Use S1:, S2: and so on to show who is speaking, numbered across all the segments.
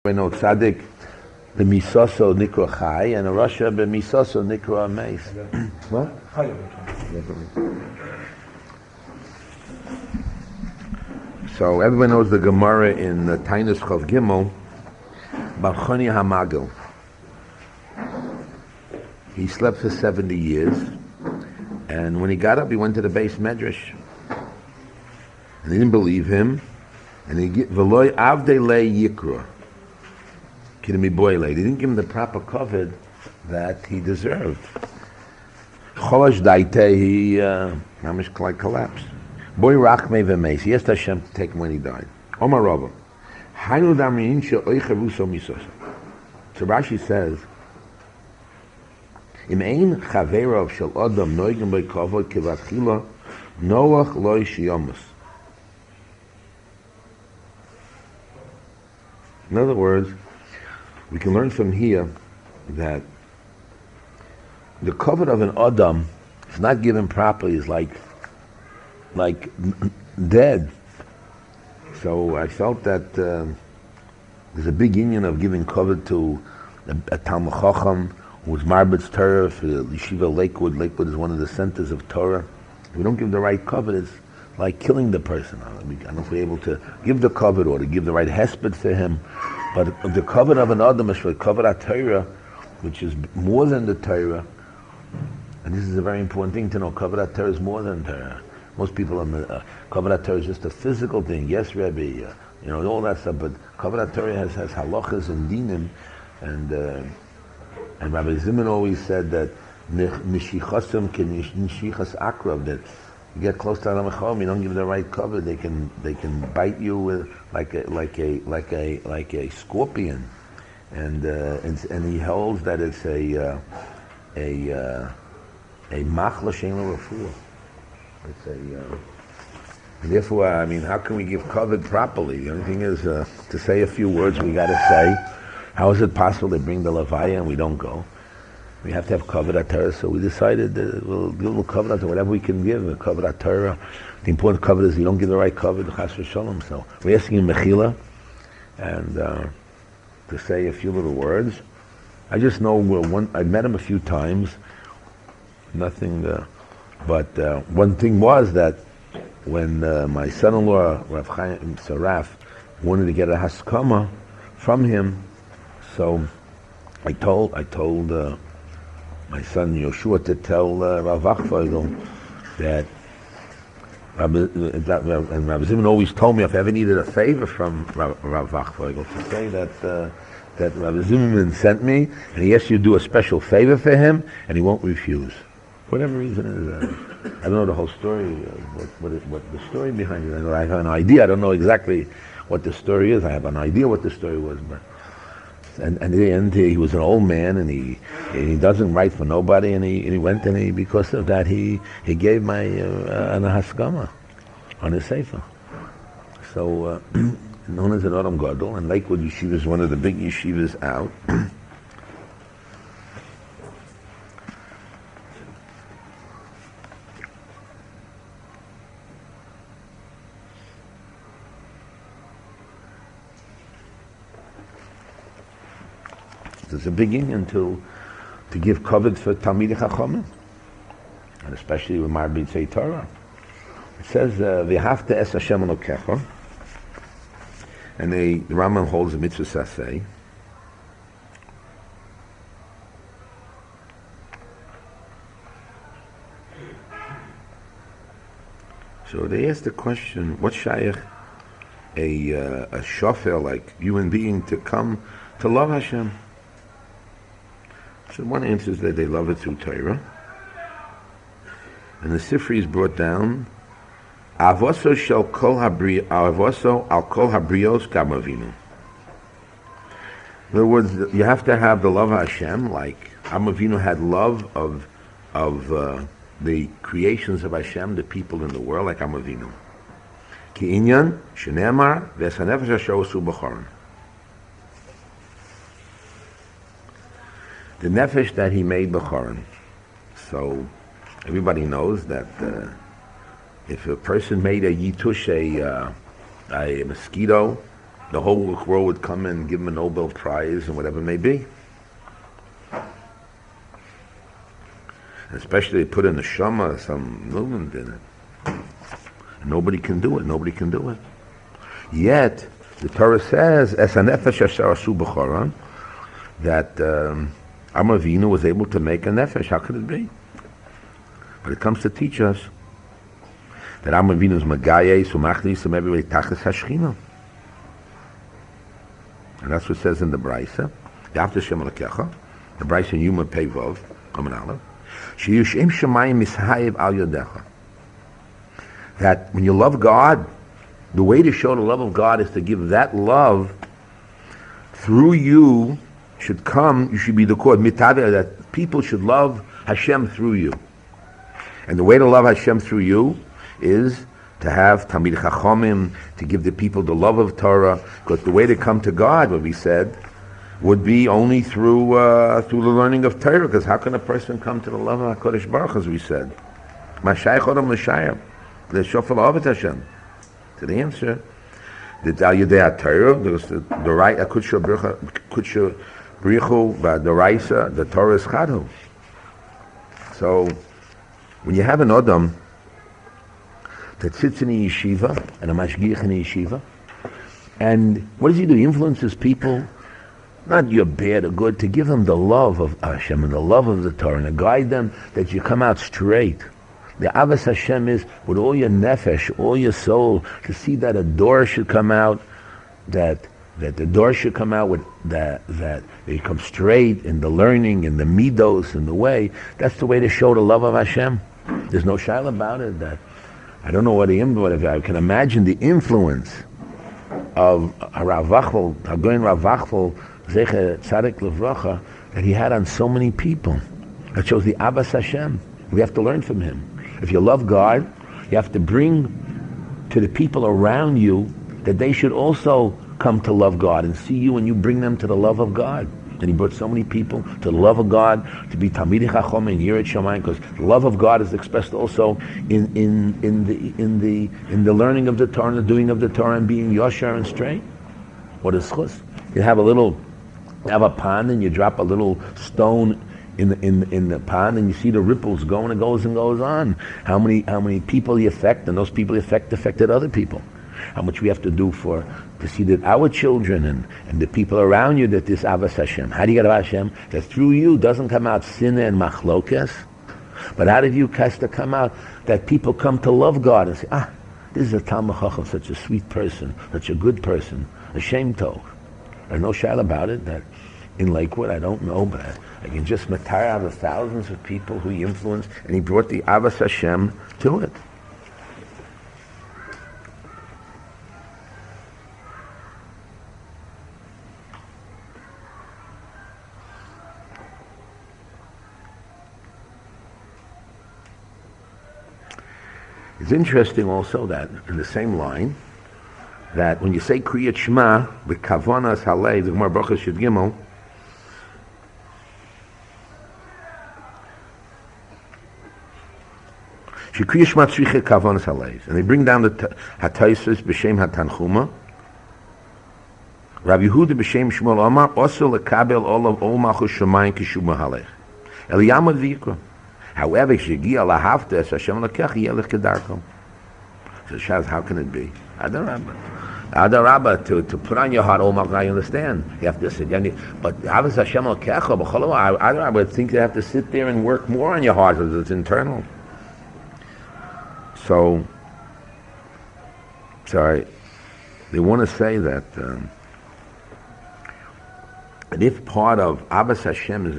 S1: We know tzaddik b'misoso nikra chai, and a Russia b'misoso nikra meis. What? So everyone knows the Gemara in the Tainus Chav Gimel, Barchoni Hamagel. He slept for 70 years, and when he got up, he went to the base medrash, and they didn't believe him, and he v'loy avdei le yikra. They didn't give him the proper cover that he deserved. Cholash daite, he collapsed. Boy rachmei v'meis. He asked Hashem to take him when he died. Omar Rabbi, Hainu damrin she'oichavuso misos. So Rashi says, Im ein chaverov shel adam noigim by kavod kevatchila noach loy shiyomus. In other words, we can learn from here that the cover of an Adam, if not given properly, is like dead. So I felt that there's a big union of giving cover to a Talmud Chacham who was Marbitz Torah for Yeshiva Lakewood. Lakewood is one of the centers of Torah. If we don't give the right cover, it's like killing the person. I don't know if we're able to give the cover or to give the right hesped for him. But the cover of an Adam is for cover at Torah, which is more than the Torah. And this is a very important thing to know. Cover at Torah is more than Torah. Most people cover at Torah is just a physical thing. Yes, Rabbi, all that stuff. But cover at Torah has halachas and dinim, and Rabbi Zimun always said that nishichasim can nishichas akrav, that you get close to Adam Chacham, you don't give the right cover, they can bite you with like a scorpion, and he holds that it's a machla shein l'refuah. It's and therefore, how can we give cover properly? The only thing is to say a few words. We got to say, how is it possible they bring the levaya and we don't go? We have to have covered at Torah, so we decided that we'll give a little cover to whatever we can give. A cover at Torah. The important cover is you don't give the right cover to Chas v'Shalom. So we're asking him mechila, and to say a few little words. I just know I met him a few times. Nothing, but one thing was that when my son-in-law Rav Chaim Saraf wanted to get a haskama from him, so I told my son Yoshua to tell Rav Achfeigel that and Rabbi Zimun always told me if I ever needed a favor from Rav Achfeigel to say that Rabbi Zimun sent me and he asked you to do a special favor for him and he won't refuse. Whatever reason it is, I don't know the whole story, what the story behind it. I have an idea. I don't know exactly what the story is. I have an idea what the story was, but. And in the end, he was an old man, and he doesn't write for nobody. And he went and because of that he gave my an haskama on his sefer. So known as an Adam Gadol, and Lakewood Yeshiva is one of the big yeshivas out. There's a big union to give covet for Talmidei Chachamim, and especially with Marbitz Torah. It says v'hafta es Hashem Elokecha, and the Rambam holds a mitzvah saseh. So they asked the question: what shaykh a shofel like human being to come to love Hashem? So one answer is that they love it through Torah. And the Sifri is brought down, Avoso shel kol avoso al kol habrios kamavinu. In other words, you have to have the love of Hashem, like Amavinu had love of the creations of Hashem, the people in the world, like Amavinu. Ki inyan shenemar v'esanefesh asher osu b'choron. The nefesh that he made b'choron. So everybody knows that if a person made a yitush, a mosquito, the whole world would come and give him a Nobel Prize and whatever it may be. Especially they put in the Shema, some movement in it. And nobody can do it. Nobody can do it. Yet, the Torah says, "Es hanefesh asher asu b'choron," that Avraham Avinu was able to make a nefesh. How could it be? But it comes to teach us that Avraham Avinu is magayes umachnis and everybody tachas hashchina. And that's what it says in the Brisa. Yavta Shem Alekecha, the Brisa in Yuma Pevov, Amen Aleph. Sheyushem Shemayim Mishayev Al Yodecha. That when you love God, the way to show the love of God is to give that love through you should come. You should be the cord mitaveh, that people should love Hashem through you. And the way to love Hashem through you is to have Talmid Chachamim, to give the people the love of Torah, because the way to come to God, what we said, would be only through the learning of Torah, because how can a person come to the love of HaKadosh Baruch Hu, as we said? Mashayach Odom L'Shayach, L'Shofel Avet Hashem. To the answer, that Al Yedei HaTorah, there's the right, Kudsha Brichu, the Raisa, the Torah is Chadhu. So, when you have an Odom that sits in a yeshiva, and a mashgiach in a yeshiva, and what does he do? He influences people, not you're bad or good, to give them the love of Hashem and the love of the Torah, and to guide them that you come out straight. The Avas Hashem is with all your nefesh, all your soul, to see that a door should come out, that the door should come out with that they come straight in the learning, in the midos, in the way. That's the way to show the love of Hashem. There's no shaila about it. That I don't know what if I can imagine the influence of Rav Vachel, Hagoyin Rav Vachel, Zecher Tzadik Levracha, that he had on so many people. That shows the Abbas Hashem. We have to learn from him. If you love God, you have to bring to the people around you that they should also come to love God and see you, and you bring them to the love of God. And he brought so many people to the love of God, to be Talmidei Chacham and Yirat Shamayim, because the love of God is expressed also in the learning of the Torah, and the doing of the Torah, and being yashar and straight. What is chus? You have a pond, and you drop a little stone in the pond, and you see the ripples going, and goes and goes on. How many people you affect, and those people you affected other people. How much we have to do to see that our children and the people around you, that this Avas Hashem. How do you get Avas Hashem? That through you doesn't come out sin and machlokes, but out of you has to come out that people come to love God and say, this is a Talmid Chacham, such a sweet person, such a good person, a shem tov. There's no shayla about it, that in Lakewood, I don't know, but I can just matar out of thousands of people who he influenced, and he brought the Avas Hashem to it. It's interesting also that in the same line, that when you say Kriyat Shema, with Kavanas Halev, the Gemara Brachos Shid Gimel, Kriyat Shema Tzricha Kavanas Halev, and they bring down the Hataisus B'Shem HaTanchuma, Rabbi Yehuda B'Shem Shmuel Omar, also Lekabel Ol Malchus Shemayim Kishu Mahalech, Eliyamad V'Yikra. However, Shegia Lahavta Es Hashem Lekech Yelech Kedarkom. So Shaz, how can it be? Adarabba, to put on your heart, oh my God, I understand. You have to sit down. But Avas Hashem Lekecha, Adarabba, would think you have to sit there and work more on your heart, because it's internal. So, sorry, they want to say that if part of Avas Hashem is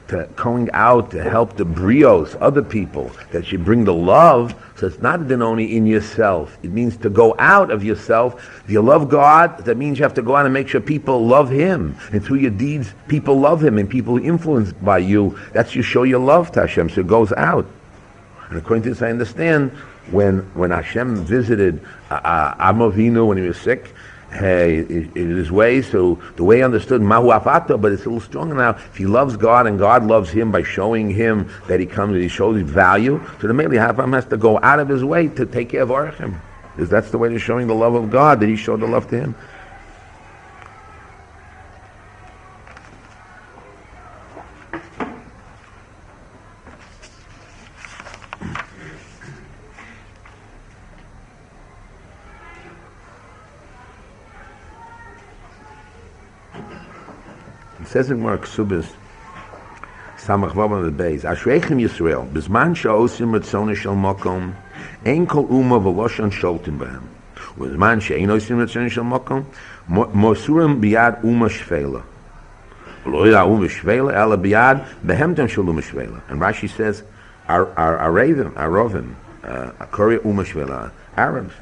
S1: to going out to help the brios, other people, that you bring the love, so it's not then only in yourself. It means to go out of yourself. If you love God, that means you have to go out and make sure people love Him. And through your deeds, people love Him, and people are influenced by you. That's you show your love to Hashem, so it goes out. And according to this, I understand, when Hashem visited Avraham Avinu when he was sick, in his way, so the way he understood Mahu Afato, but it's a little stronger now. If he loves God and God loves him by showing him that he shows his value, so the Meli Hafam has to go out of his way to take care of Orachim. Because that's the way to showing the love of God, that he showed the love to him. says in Mark Subis, Samach Vavam the Beis, Ashreichem Yisrael, Bizman Sha'osim Ritzona Shel Mokom, Ein Kol Uma V'Loshon Sholtim Behem. Bizman She'ein Osim Ritzona Shel Mokom, Mosurim Biyad Uma Shvela. Lo Yad Uma Shvela, Ela Biyad Behemtem Shel Uma Shvela. And Rashi says, Aravim, Korea Uma Shvela, Arabs.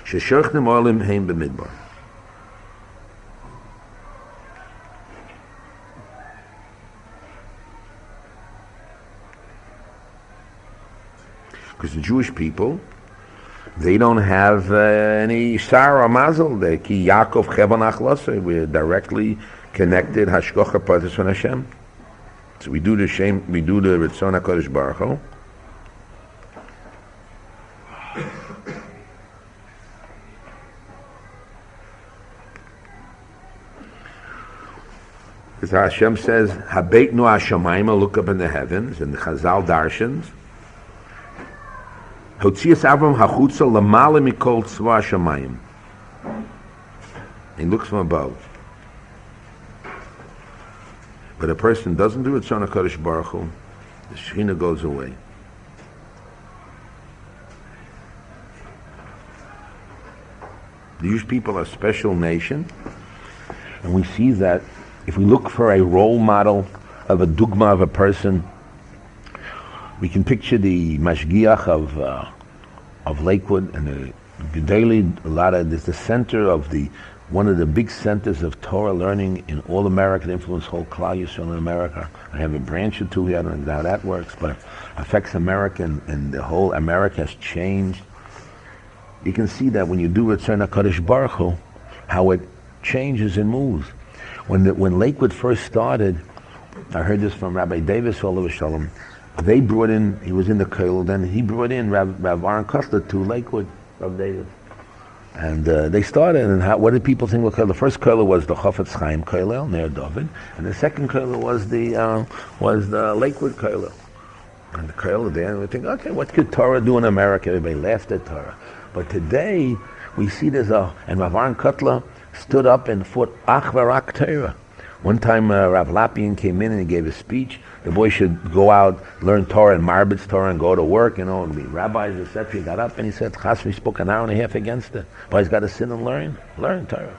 S1: Sheshorchnem Olim Heim B'Midbar. Because the Jewish people, they don't have any Sar or Mazel. They ki Yaakov Chevanach Losei. We're directly connected. Hashkocha Pratis from Hashem. So we do the Ritzon HaKadosh Baruch Hu. Because Hashem says, Habeitnu Hashemayim, look up in the heavens, and the Chazal Darshans. Hotzias Avram hachutza lamala mikol tzva shamayim. He looks from above. But a person doesn't do it, Ritzon HaKadosh Baruch Hu, the Shekhinah goes away. The Jewish people are a special nation, and we see that if we look for a role model of a dugma of a person, we can picture the mashgiach of Lakewood and the daily is the center of one of the big centers of Torah learning in all America. It influenced whole Klal Yisrael in America. I have a branch or two here. I don't know how that works, but it affects America, and the whole America has changed. You can see that when you do Ritzon HaKadosh Baruch Hu, how it changes and moves. When Lakewood first started, I heard this from Rabbi Davis Olav Shalom. They brought in, he was in the Kollel, then he brought in Rav Aaron Kostler to Lakewood, Rav Davis. And they started, and what did people think about Kollel? The first Kollel was the Chofetz Chaim Kollel, near David, and the second Kollel was the Lakewood Kollel. And the Kollel there, and we think, okay, what could Torah do in America? Everybody laughed at Torah. But today, we see and Rav Aaron Kostler stood up and fought Ach V'Rak Torah. One time Rav Lapian came in and he gave a speech. The boy should go out, learn Torah and Marbitz Torah and go to work, and be rabbis, etc. He got up and he said, Chasmi spoke an hour and a half against it. Boy's got to sit and learn Torah.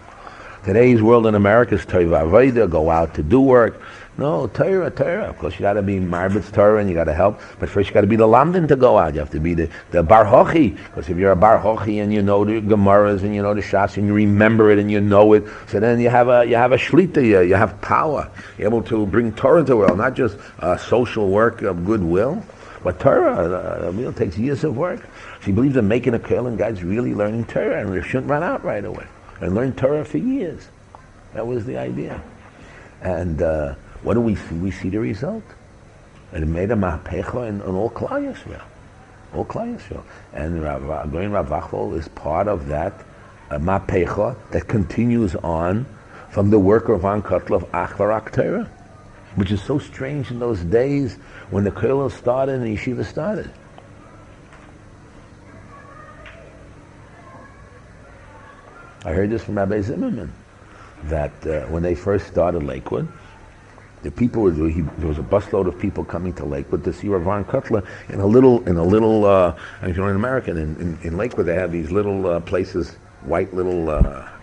S1: Today's world in America is Torah V'Avodah, go out to do work. No, Torah. Of course, you got to be Marbitz Torah and you got to help, but first you got to be the Lamdin to go out. You have to be the Bar Hochi, because if you're a Bar Hochi and you know the Gemaras and you know the Shas and you remember it and you know it, so then you have a Shlita, you have power. You're able to bring Torah to the world, not just social work of goodwill, but Torah. It takes years of work. She believes in making a Kollel, and God's really learning Torah, and we shouldn't run out right away. And learn Torah for years. That was the idea. And what do we see? We see the result. And it made a mahpecha in all Klal Yisrael. All Klal Yisrael. And Rav Vachol is part of that mahpecha that continues on from the work of Aaron Kotler of Ach V'Rak Torah, which is so strange in those days when the Kollel started and the Yeshiva started. I heard this from Rabbi Zimmerman, that when they first started Lakewood, the people there was a busload of people coming to Lakewood to see Rav Aaron Kotler in a little. If you're in America, in Lakewood they have these little places, white little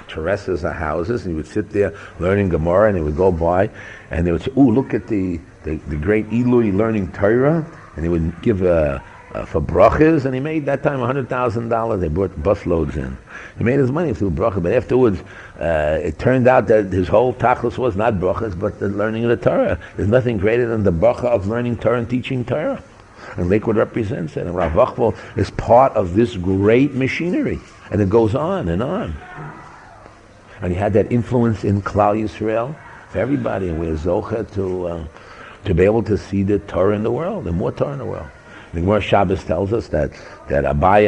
S1: terraces or houses, and he would sit there learning Gemara, and he would go by, and they would say, "Ooh, look at the great Eloi learning Torah," and they would give for brachas, and he made that time $100,000. They brought busloads in. He made his money through brachas, but afterwards, it turned out that his whole tachlis was not brachas, but the learning of the Torah. There's nothing greater than the bracha of learning Torah and teaching Torah. And Lakewood represents it. And Rav Vachol is part of this great machinery. And it goes on and on. And he had that influence in Klal Yisrael for everybody. And we're zocha to be able to see the Torah in the world, and more Torah in the world. The Gemara Shabbos tells us that Abai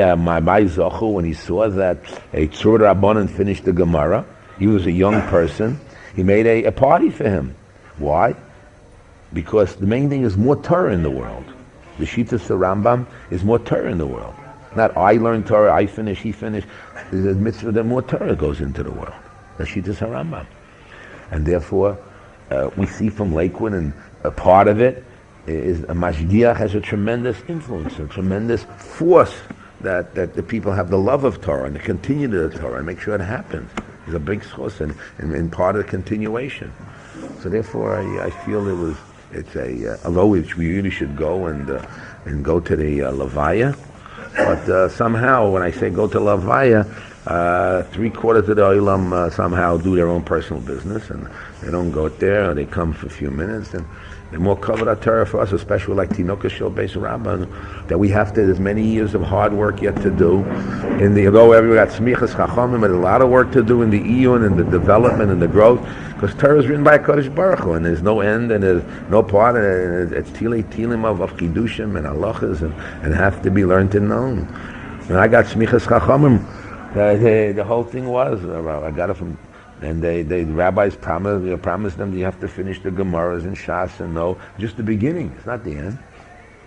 S1: Zochu, when he saw that a Tzur Rabbanan finished the Gemara, he was a young person, he made a party for him. Why? Because the main thing is more Torah in the world. The Shittas of Rambam is more Torah in the world. Not I learned Torah, I finish, he finished. There's a mitzvah that more Torah goes into the world. The Shittas of Rambam. And therefore, we see from Lakewood, and a part of it is a mashgiach has a tremendous influence, a tremendous force that the people have the love of Torah and to continue the Torah and make sure it happens. There's a big source and part of the continuation. So therefore, I feel although we really should go and go to the Levaya, but somehow when I say go to Levaya, 3/4 of the Olam somehow do their own personal business and they don't go there, or they come for a few minutes, and they're more covered Torah for us, especially like Tinoka Shel Beis Rabban, that we have to. There's many years of hard work yet to do. Although everybody got smichas chachamim, but a lot of work to do in the iyun and the development and the growth, because Torah is written by Kodesh Baruch Hu, and there's no end and there's no part, and it's tilim of chidushim and halachas and have to be learned and known. When I got smichas chachamim, the whole thing was I got it from. And the rabbis promised them that you have to finish the Gemaras and Shas, and no, just the beginning. It's not the end.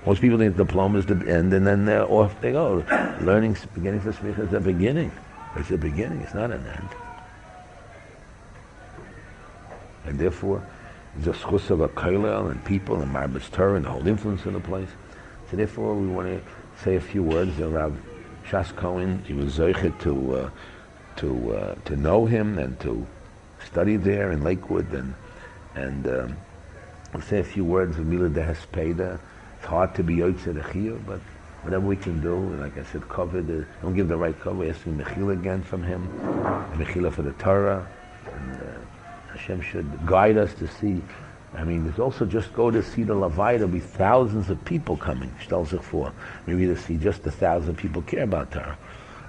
S1: Most people think the diploma is the end, and then off they go. Learning, beginning for Smicha is the beginning. It's the beginning. It's not an end. And therefore, there's a schus of a koilel and people and Marbet's Torah and the whole influence of the place. So therefore, we want to say a few words. Rav Shas Cohen, he was zeichet to know him and to study there in Lakewood, and we'll say a few words of Mila de Hespeda. It's hard to be Yotze the Shiur, but whatever we can do, and like I said, cover don't give the right cover. We're asking Mechila again from him, and Mechila for the Torah, and Hashem should guide us to see. I mean, there's also just go to see the Levaya. There'll be thousands of people coming. Shtel sich for maybe to see just 1,000 people care about Torah.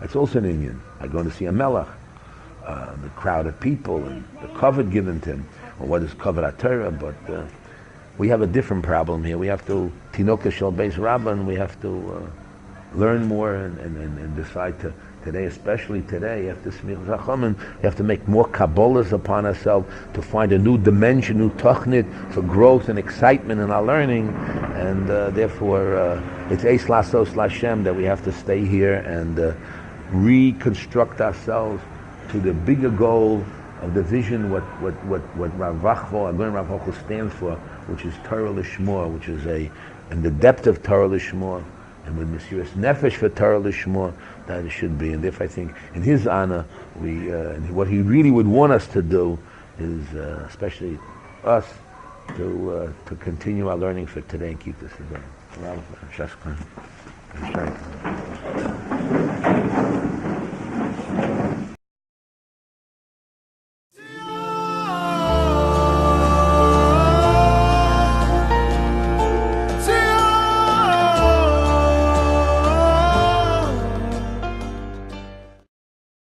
S1: That's also an Indian. I'm going to see a melech, the crowd of people and the covet given to him, or what is covet Torah. But we have a different problem here. We have to Tinoka Shel Beis Rabban. We have to learn more and decide to today, especially today, after Smichas Chachamim, we have to make more kabbalas upon ourselves to find a new dimension, new tachnit for growth and excitement in our learning, and therefore it's Eis Lasos Lashem that we have to stay here and reconstruct ourselves to the bigger goal of the vision, what Rav Vachvo, Agun Rav Vachvo stands for, which is Torah Lishmor, which is in the depth of Torah Lishmor, and with Mesiras Nefesh for Torah Lishmor, that it should be. And therefore I think in his honor, what he really would want us to do is, especially us, to continue our learning for today and keep this going.